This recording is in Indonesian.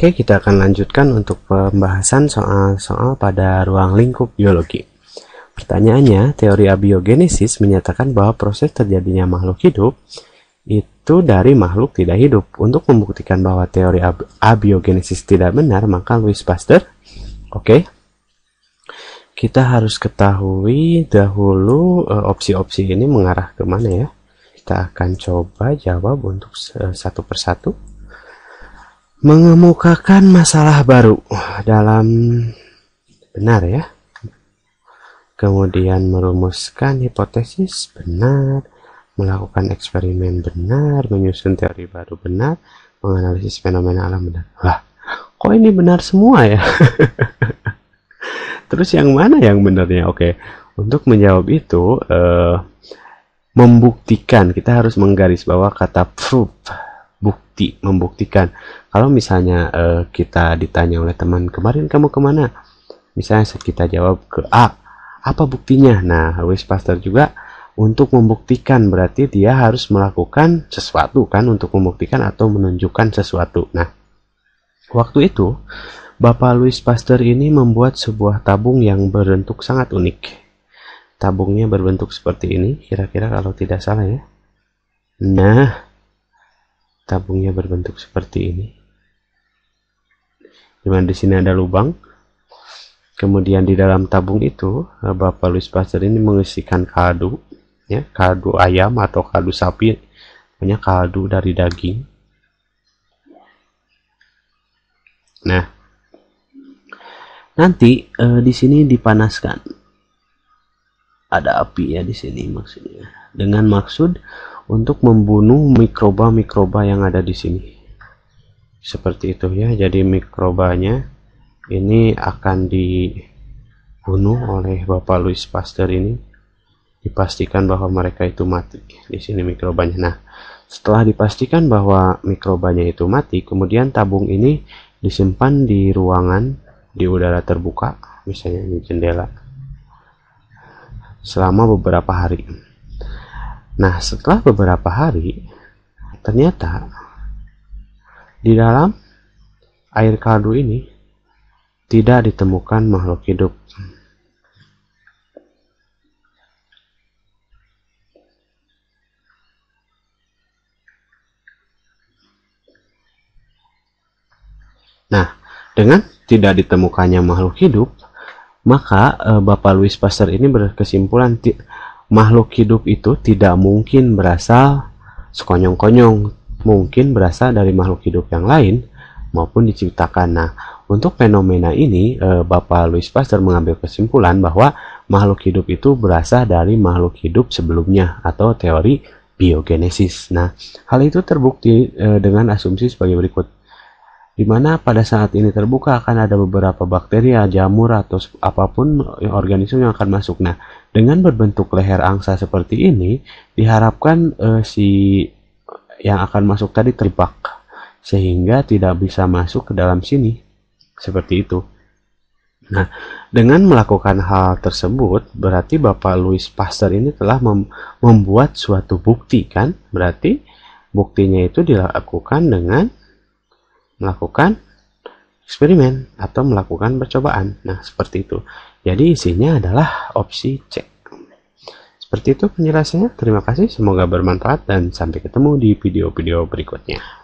Oke, kita akan lanjutkan untuk pembahasan soal-soal pada ruang lingkup biologi. Pertanyaannya, teori abiogenesis menyatakan bahwa proses terjadinya makhluk hidup itu dari makhluk tidak hidup. Untuk membuktikan bahwa teori abiogenesis tidak benar, maka Louis Pasteur, kita harus ketahui dahulu opsi-opsi ini mengarah kemana ya. Kita akan coba jawab untuk satu persatu. Mengemukakan masalah baru dalam benar ya. Kemudian merumuskan hipotesis benar, melakukan eksperimen benar, menyusun teori baru benar, menganalisis fenomena alam benar. Wah, kok ini benar semua ya? Terus yang mana yang benarnya? Oke, untuk menjawab itu, membuktikan, kita harus menggaris bawah kata proof, bukti, membuktikan. Kalau misalnya kita ditanya oleh teman, kemarin kamu kemana? Misalnya kita jawab ke A, apa buktinya? Nah, Louis Pasteur juga untuk membuktikan, berarti dia harus melakukan sesuatu kan, untuk membuktikan atau menunjukkan sesuatu. Nah, waktu itu Bapak Louis Pasteur ini membuat sebuah tabung yang berbentuk sangat unik. Tabungnya berbentuk seperti ini, kira-kira kalau tidak salah ya. Nah, tabungnya berbentuk seperti ini. Dimana di sini ada lubang. Kemudian di dalam tabung itu, Bapak Louis Pasteur ini mengisikan kaldu, ya, kaldu ayam atau kaldu sapi, punya kaldu dari daging. Nah, nanti di sini dipanaskan, ada api ya di sini maksudnya, dengan maksud untuk membunuh mikroba-mikroba yang ada di sini. Seperti itu ya. Jadi mikrobanya ini akan dibunuh oleh Bapak Louis Pasteur ini. Dipastikan bahwa mereka itu mati. Di sini mikrobanya. Nah, setelah dipastikan bahwa mikrobanya itu mati, kemudian tabung ini disimpan di ruangan di udara terbuka, misalnya di jendela, selama beberapa hari. Nah, setelah beberapa hari, ternyata di dalam air kaldu ini tidak ditemukan makhluk hidup. Nah, dengan tidak ditemukannya makhluk hidup, maka Bapak Louis Pasteur ini berkesimpulan makhluk hidup itu tidak mungkin berasal sekonyong-konyong, mungkin berasal dari makhluk hidup yang lain maupun diciptakan. Nah, untuk fenomena ini Bapak Louis Pasteur mengambil kesimpulan bahwa makhluk hidup itu berasal dari makhluk hidup sebelumnya atau teori biogenesis. Nah, hal itu terbukti dengan asumsi sebagai berikut, di mana pada saat ini terbuka akan ada beberapa bakteri, jamur atau apapun organisme yang akan masuk. Nah, dengan berbentuk leher angsa seperti ini, diharapkan si yang akan masuk tadi terjebak sehingga tidak bisa masuk ke dalam sini, seperti itu. Nah, dengan melakukan hal tersebut, berarti Bapak Louis Pasteur ini telah membuat suatu bukti kan? Berarti buktinya itu dilakukan dengan melakukan eksperimen atau melakukan percobaan. Nah, seperti itu. Jadi isinya adalah opsi C. Seperti itu penjelasannya. Terima kasih, semoga bermanfaat dan sampai ketemu di video-video berikutnya.